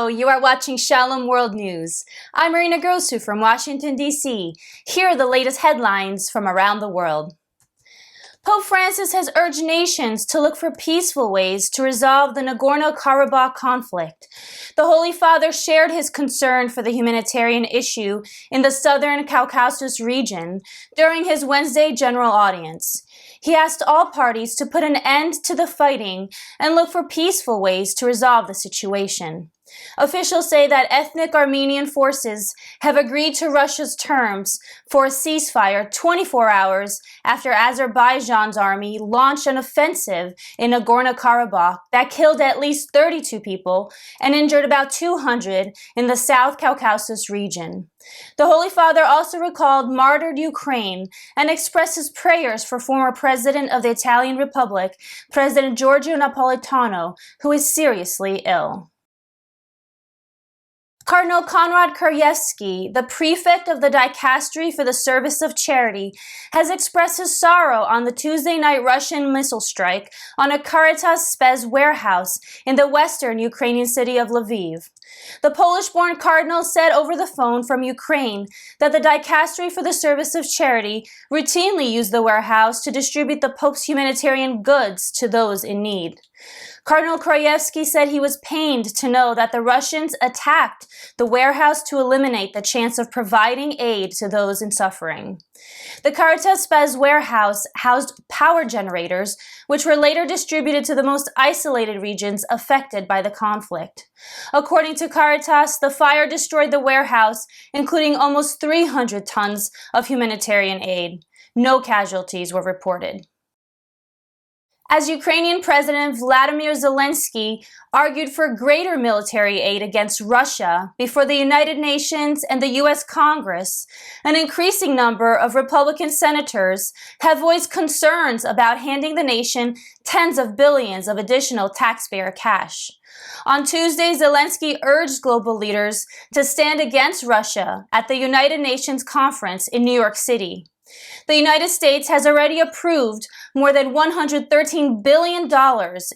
Hello, you are watching Shalom World News. I'm Marina Grosu from Washington, D.C. Here are the latest headlines from around the world. Pope Francis has urged nations to look for peaceful ways to resolve the Nagorno-Karabakh conflict. The Holy Father shared his concern for the humanitarian issue in the southern Caucasus region during his Wednesday general audience. He asked all parties to put an end to the fighting and look for peaceful ways to resolve the situation. Officials say that ethnic Armenian forces have agreed to Russia's terms for a ceasefire 24 hours after Azerbaijan's army launched an offensive in Nagorno-Karabakh that killed at least 32 people and injured about 200 in the South Caucasus region. The Holy Father also recalled martyred Ukraine and expressed his prayers for former President of the Italian Republic, President Giorgio Napolitano, who is seriously ill. Cardinal Konrad Krajewski, the Prefect of the Dicastery for the Service of Charity, has expressed his sorrow on the Tuesday night Russian missile strike on a Caritas Spes warehouse in the western Ukrainian city of Lviv. The Polish-born cardinal said over the phone from Ukraine that the Dicastery for the Service of Charity routinely used the warehouse to distribute the Pope's humanitarian goods to those in need. Cardinal Krajewski said he was pained to know that the Russians attacked the warehouse to eliminate the chance of providing aid to those in suffering. The Caritas Spes warehouse housed power generators, which were later distributed to the most isolated regions affected by the conflict. According to Caritas, the fire destroyed the warehouse, including almost 300 tons of humanitarian aid. No casualties were reported. As Ukrainian President Volodymyr Zelenskyy argued for greater military aid against Russia before the United Nations and the U.S. Congress, an increasing number of Republican senators have voiced concerns about handing the nation tens of billions of additional taxpayer cash. On Tuesday, Zelenskyy urged global leaders to stand against Russia at the United Nations conference in New York City. The United States has already approved more than $113 billion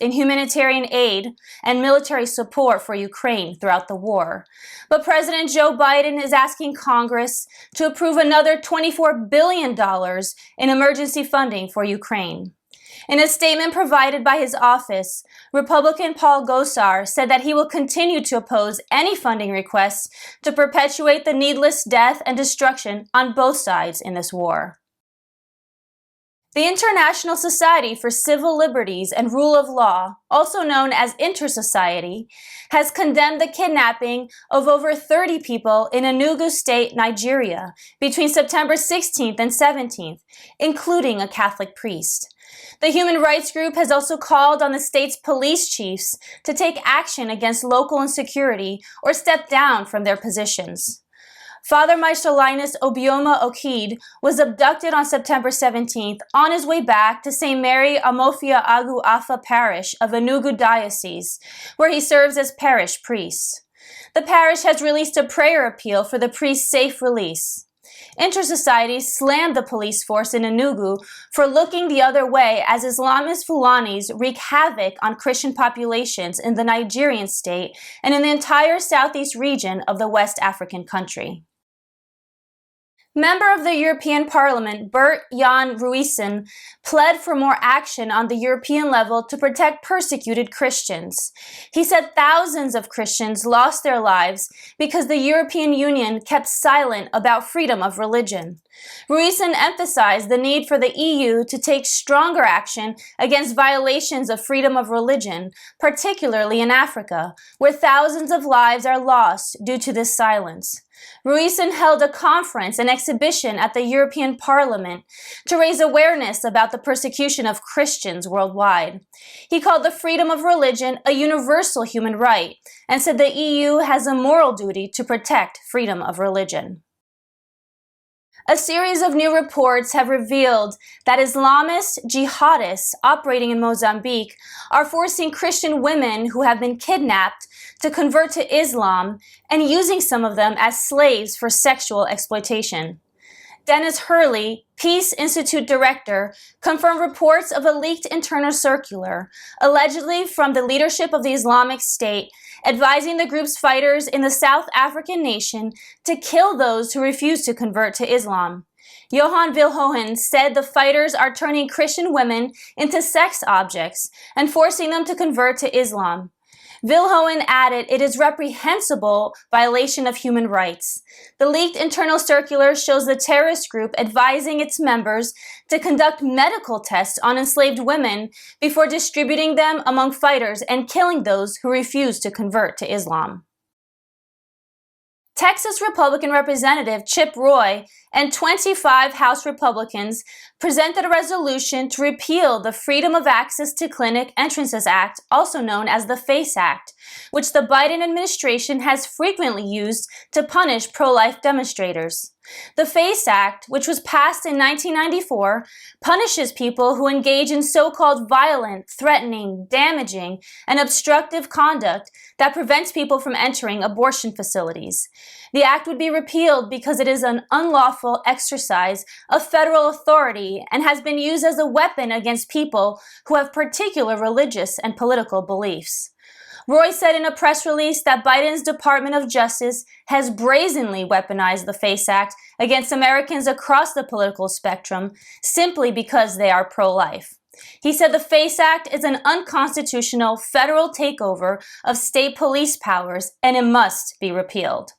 in humanitarian aid and military support for Ukraine throughout the war. But President Joe Biden is asking Congress to approve another $24 billion in emergency funding for Ukraine. In a statement provided by his office, Republican Paul Gosar said that he will continue to oppose any funding requests to perpetuate the needless death and destruction on both sides in this war. The International Society for Civil Liberties and Rule of Law, also known as Inter-Society, has condemned the kidnapping of over 30 people in Enugu State, Nigeria, between September 16th and 17th, including a Catholic priest. The human rights group has also called on the state's police chiefs to take action against local insecurity or step down from their positions. Father Marcellinus Obioma Okid was abducted on September 17th on his way back to St. Mary Amofia Agu Afa Parish of Enugu Diocese, where he serves as parish priest. The parish has released a prayer appeal for the priest's safe release. Inter-Society slammed the police force in Enugu for looking the other way as Islamist Fulanis wreak havoc on Christian populations in the Nigerian state and in the entire southeast region of the West African country. Member of the European Parliament Bert-Jan Ruijsen pled for more action on the European level to protect persecuted Christians. He said thousands of Christians lost their lives because the European Union kept silent about freedom of religion. Ruijsen emphasized the need for the EU to take stronger action against violations of freedom of religion, particularly in Africa, where thousands of lives are lost due to this silence. Ruijsen held a conference and exhibition at the European Parliament to raise awareness about the persecution of Christians worldwide. He called the freedom of religion a universal human right and said the EU has a moral duty to protect freedom of religion. A series of new reports have revealed that Islamist jihadists operating in Mozambique are forcing Christian women who have been kidnapped to convert to Islam and using some of them as slaves for sexual exploitation. Dennis Hurley, Peace Institute director, confirmed reports of a leaked internal circular, allegedly from the leadership of the Islamic State, advising the group's fighters in the South African nation to kill those who refuse to convert to Islam. Johan Vilhoen said the fighters are turning Christian women into sex objects and forcing them to convert to Islam. Vilhoen added it is reprehensible violation of human rights. The leaked internal circular shows the terrorist group advising its members to conduct medical tests on enslaved women before distributing them among fighters and killing those who refuse to convert to Islam. Texas Republican Representative Chip Roy and 25 House Republicans presented a resolution to repeal the Freedom of Access to Clinic Entrances Act, also known as the FACE Act, which the Biden administration has frequently used to punish pro-life demonstrators. The FACE Act, which was passed in 1994, punishes people who engage in so-called violent, threatening, damaging, and obstructive conduct that prevents people from entering abortion facilities. The act would be repealed because it is an unlawful exercise of federal authority and has been used as a weapon against people who have particular religious and political beliefs. Roy said in a press release that Biden's Department of Justice has brazenly weaponized the FACE Act against Americans across the political spectrum simply because they are pro-life. He said the FACE Act is an unconstitutional federal takeover of state police powers and it must be repealed.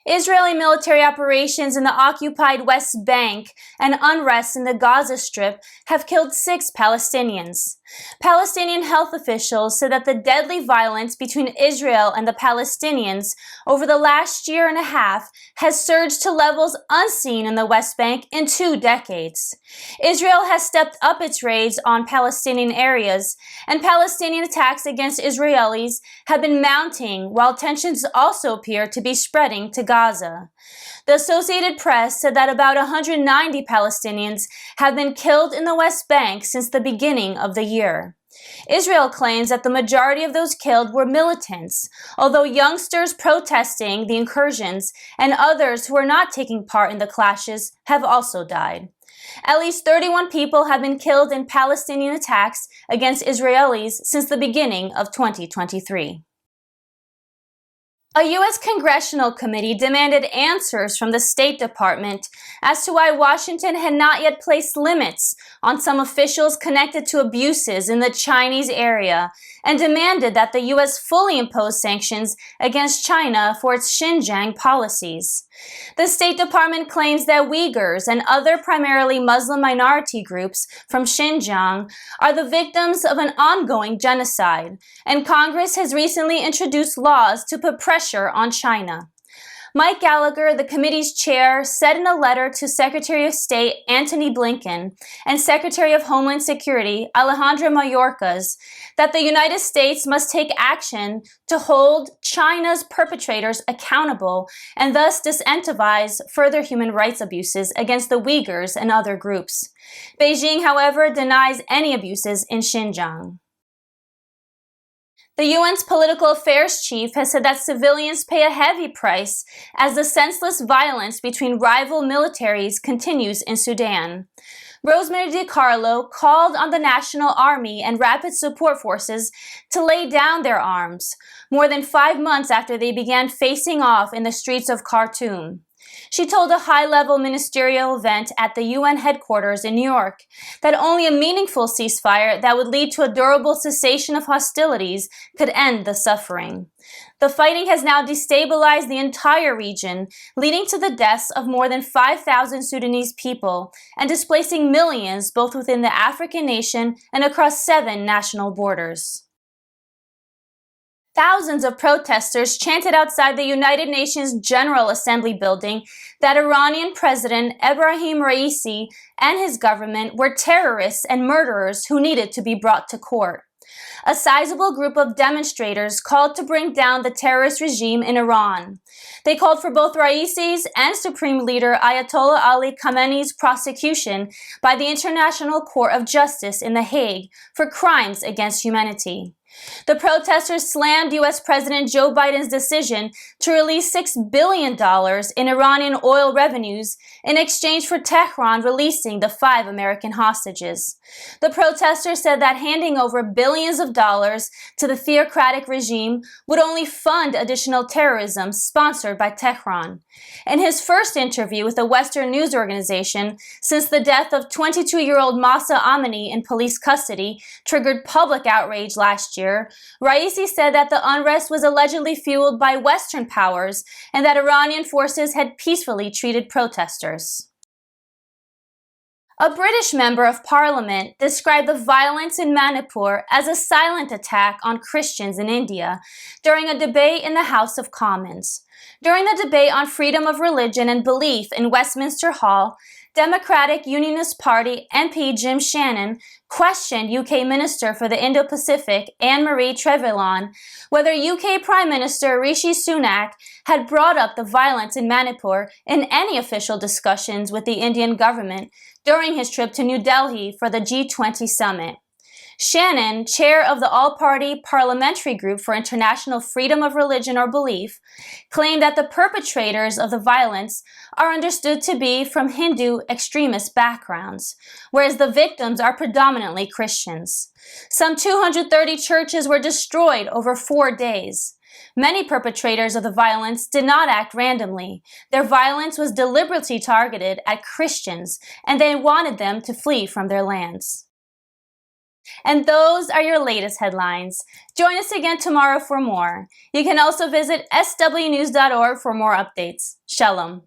Israeli military operations in the occupied West Bank and unrest in the Gaza Strip have killed 6 Palestinians. Palestinian health officials said that the deadly violence between Israel and the Palestinians over the last year and a half has surged to levels unseen in the West Bank in 2 decades. Israel has stepped up its raids on Palestinian areas, and Palestinian attacks against Israelis have been mounting, while tensions also appear to be spreading to Gaza. The Associated Press said that about 190 Palestinians have been killed in the West Bank since the beginning of the year. Israel claims that the majority of those killed were militants, although youngsters protesting the incursions and others who are not taking part in the clashes have also died. At least 31 people have been killed in Palestinian attacks against Israelis since the beginning of 2023. A U.S. congressional committee demanded answers from the State Department as to why Washington had not yet placed limits on some officials connected to abuses in the Chinese area and demanded that the U.S. fully impose sanctions against China for its Xinjiang policies. The State Department claims that Uyghurs and other primarily Muslim minority groups from Xinjiang are the victims of an ongoing genocide, and Congress has recently introduced laws to put pressure on China. Mike Gallagher, the committee's chair, said in a letter to Secretary of State Antony Blinken and Secretary of Homeland Security Alejandro Mayorkas that the United States must take action to hold China's perpetrators accountable and thus disincentivize further human rights abuses against the Uyghurs and other groups. Beijing, however, denies any abuses in Xinjiang. The UN's political affairs chief has said that civilians pay a heavy price as the senseless violence between rival militaries continues in Sudan. Rosemary DiCarlo called on the National Army and Rapid Support Forces to lay down their arms, more than 5 months after they began facing off in the streets of Khartoum. She told a high-level ministerial event at the UN headquarters in New York that only a meaningful ceasefire that would lead to a durable cessation of hostilities could end the suffering. The fighting has now destabilized the entire region, leading to the deaths of more than 5,000 Sudanese people and displacing millions both within the African nation and across 7 national borders. Thousands of protesters chanted outside the United Nations General Assembly building that Iranian President Ebrahim Raisi and his government were terrorists and murderers who needed to be brought to court. A sizable group of demonstrators called to bring down the terrorist regime in Iran. They called for both Raisi's and Supreme Leader Ayatollah Ali Khamenei's prosecution by the International Court of Justice in The Hague for crimes against humanity. The protesters slammed U.S. President Joe Biden's decision to release $6 billion in Iranian oil revenues in exchange for Tehran releasing the 5 American hostages. The protesters said that handing over billions of dollars to the theocratic regime would only fund additional terrorism sponsored by Tehran. In his first interview with a Western news organization since the death of 22-year-old Mahsa Amini in police custody triggered public outrage last year, Raisi said that the unrest was allegedly fueled by Western powers and that Iranian forces had peacefully treated protesters. A British member of parliament described the violence in Manipur as a silent attack on Christians in India during a debate in the House of Commons. During the debate on freedom of religion and belief in Westminster Hall, Democratic Unionist Party MP Jim Shannon questioned UK Minister for the Indo-Pacific Anne-Marie Trevelyan whether UK Prime Minister Rishi Sunak had brought up the violence in Manipur in any official discussions with the Indian government during his trip to New Delhi for the G20 summit. Shannon, chair of the All-Party Parliamentary Group for International Freedom of Religion or Belief, claimed that the perpetrators of the violence are understood to be from Hindu extremist backgrounds, whereas the victims are predominantly Christians. Some 230 churches were destroyed over 4 days. Many perpetrators of the violence did not act randomly. Their violence was deliberately targeted at Christians, and they wanted them to flee from their lands. And those are your latest headlines. Join us again tomorrow for more. You can also visit swnews.org for more updates. Shalom.